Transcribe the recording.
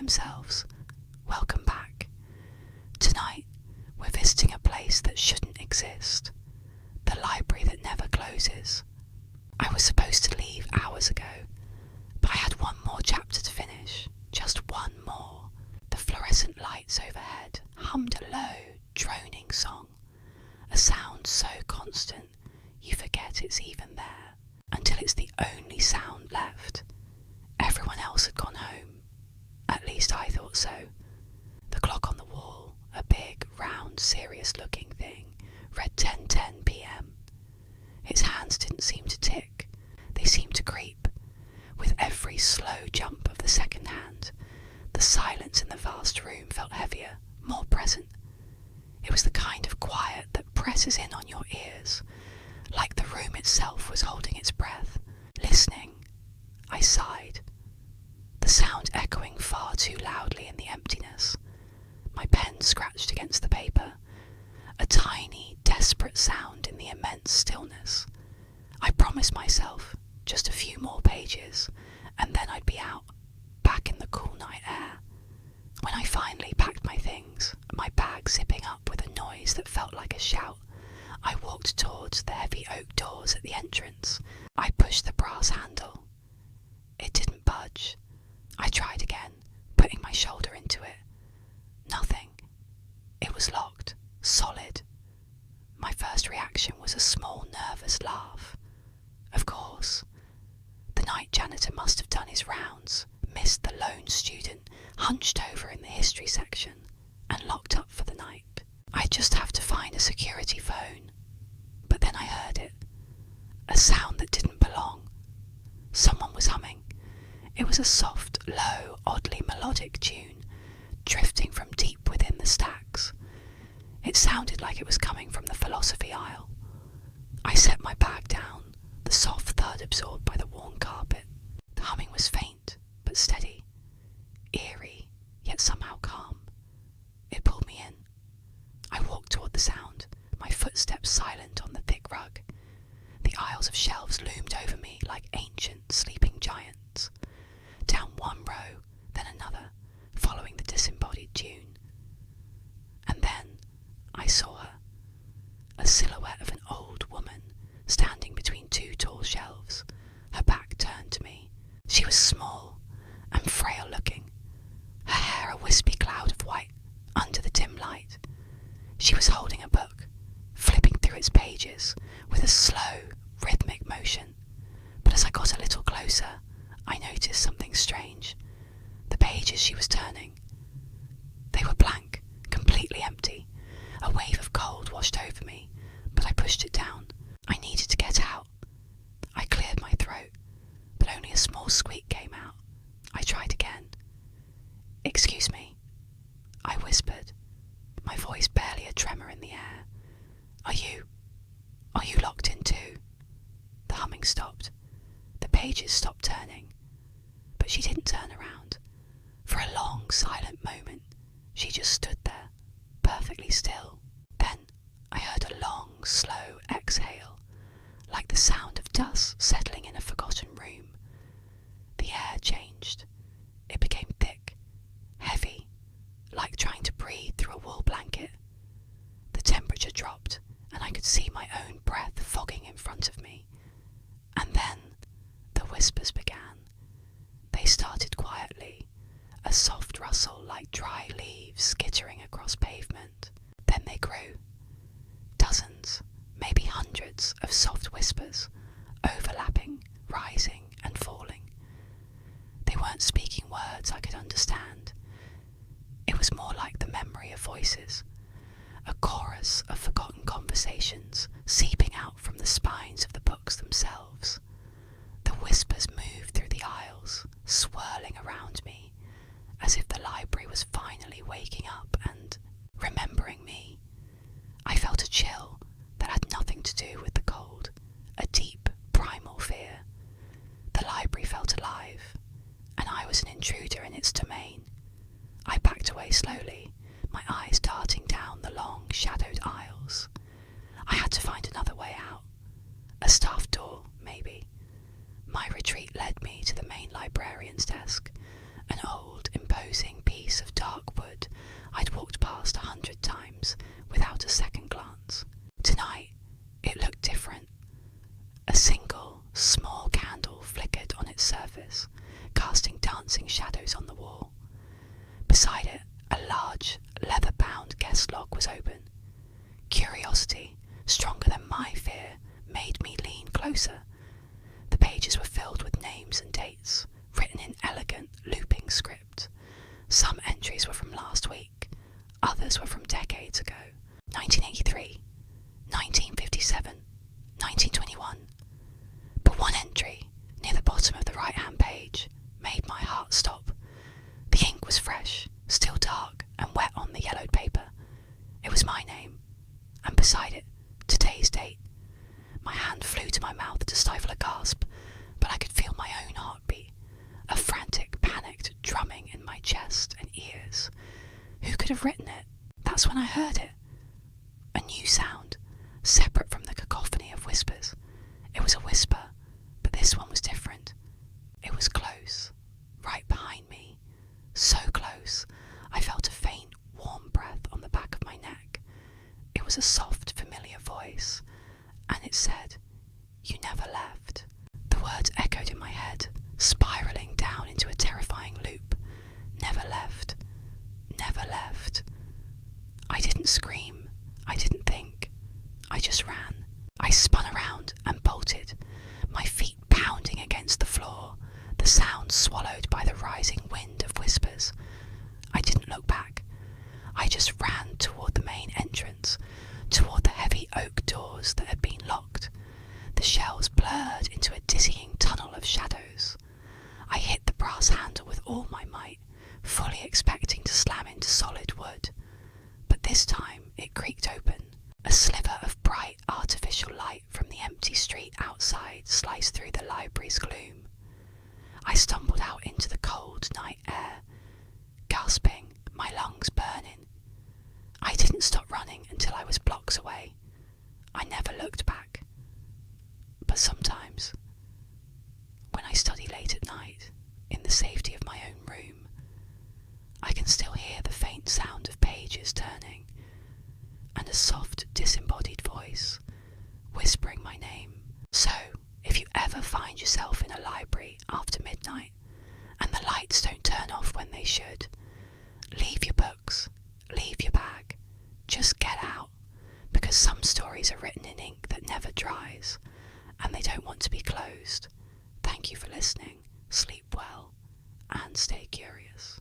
themselves, welcome back. Tonight, we're visiting a place that shouldn't exist. The library that never closes. I was supposed to leave hours ago, but I had one more chapter to finish. Just one more. The fluorescent lights overhead hummed a low, droning song. A sound so constant, you forget it's even there, until it's the only sound left. Everyone else had gone home. At least I thought so. The clock on the wall, a big, round, serious-looking thing, read 10:10 p.m. Its hands didn't seem to tick. They seemed to creep. With every slow jump of the second hand, the silence in the vast room felt heavier, more present. It was the kind of quiet that presses in on your ears, like the room itself was holding its breath, listening. I sighed, the sound echoing far too loudly in the emptiness. My pen scratched against the paper, a tiny, desperate sound in the immense stillness. I promised myself just a few more pages, and then I'd be out, back in the cool night air. When I finally packed my things, my bag zipping up with a noise that felt like a shout, I walked towards the heavy oak doors at the entrance. I pushed the brass handle. It didn't budge. I tried again, putting my shoulder into it. Nothing. It was locked, solid. My first reaction was a small, nervous laugh. Of course. The night janitor must have done his rounds, missed the lone student hunched over in the history section, and locked up for the night. I'd just have to find a security phone. But then I heard it. A sound that didn't belong. Someone was humming. It was a soft, low, oddly melodic tune, drifting from deep within the stacks. It sounded like it was coming from the philosophy aisle. I set my bag down, the soft thud absorbed by the worn carpet. The humming was faint, but steady. Eerie, yet somehow calm. It pulled me in. I walked toward the sound, my footsteps silent on the thick rug. The aisles of shelves loomed over me like ancient, sleeping giants. Down one row, then another, following the disembodied tune. And then I saw her, a silhouette of an old woman, standing between two tall shelves, her back turned to me. She was small and frail-looking, her hair a wispy cloud of white under the dim light. She was holding a book, flipping through its pages with a slow, rhythmic motion. But as I got a little closer, I noticed something strange. The pages she was turning, they were blank, completely empty. A wave of cold washed over me, but I pushed it down. I needed to get out. I cleared my throat, but only a small squeak came out. I tried again. "Excuse me," I whispered, my voice barely a tremor in the air. Are you locked in too?" The humming stopped. The pages stopped turning. But she didn't turn around. For a long, silent moment, she just stood there, perfectly still. Then I heard a long, slow exhale, like the sound of dust settling in a forgotten room. The air changed. It became thick, heavy, like trying to breathe through a wool blanket. The temperature dropped, and I could see my own breath fogging in front of me. And then the whispers began. They started quietly, a soft rustle like dry leaves skittering across pavement. Then they grew. Dozens, maybe hundreds of soft whispers, overlapping, rising and falling. They weren't speaking words I could understand. It was more like the memory of voices, a chorus of forgotten conversations seeping out from the spines of the books themselves. The whispers moved through the aisles, swirling around me, as if the library was finally waking up and remembering me. I felt a chill that had nothing to do with the cold, a deep, primal fear. The library felt alive, and I was an intruder in its domain. I backed away slowly, my eyes darting down the long, shadowed aisles. I had to find another way out. A staff door, maybe. My retreat led me to the main librarian's desk, an old, imposing imposing piece of dark wood I'd walked past 100 times without a second glance. Tonight, it looked different. A single, small candle flickered on its surface, casting dancing shadows on the wall. Beside it, a large, leather-bound guest log was open. Curiosity, stronger than my fear, made me lean closer. The pages were filled with names and dates, written in elegant, looping script. Some entries were from last week, others were from decades ago. 1983, 1957, 1921. But one entry, near the bottom of the right-hand page, made my heart stop. The ink was fresh, still dark and wet on the yellowed paper. It was my name, and beside it, today's date. My hand flew to my mouth to stifle a gasp, but I could feel my own heartbeat, a frantic, panicked drumming in my chest and ears. Who could have written it? That's when I heard it. A new sound, separate from the cacophony of whispers. It was a whisper, but this one was different. It was close, right behind me. So close, I felt a faint, warm breath on the back of my neck. It was a soft, familiar voice, and it said, "You never left." The words echoed in my head, spiraling down into a terrifying loop. Never left. Never left. I didn't scream. I didn't think. I just ran. I spun around and bolted, my feet pounding against the floor, the sound swallowed by the rising wind of whispers. I didn't look back. I just ran toward the main entrance, toward the heavy oak doors that had been locked. The shelves blurred into a dizzying tunnel of shadows. I hit the brass handle with all my might, fully expecting to slam into solid wood. But this time it creaked open. A sliver of bright artificial light from the empty street outside sliced through the library's gloom. I stumbled out into the cold night air, gasping, my lungs burning. I didn't stop running until I was blocks away. I never looked back. But sometimes, when I study late at night, in the safety of my own room, I can still hear the faint sound of pages turning, and a soft, disembodied voice whispering my name. So, if you ever find yourself in a library after midnight, and the lights don't turn off when they should, leave your books, leave your bag, just get out, because some stories are written in ink that never dries, and they don't want to be closed. Thank you for listening, sleep well, and stay curious.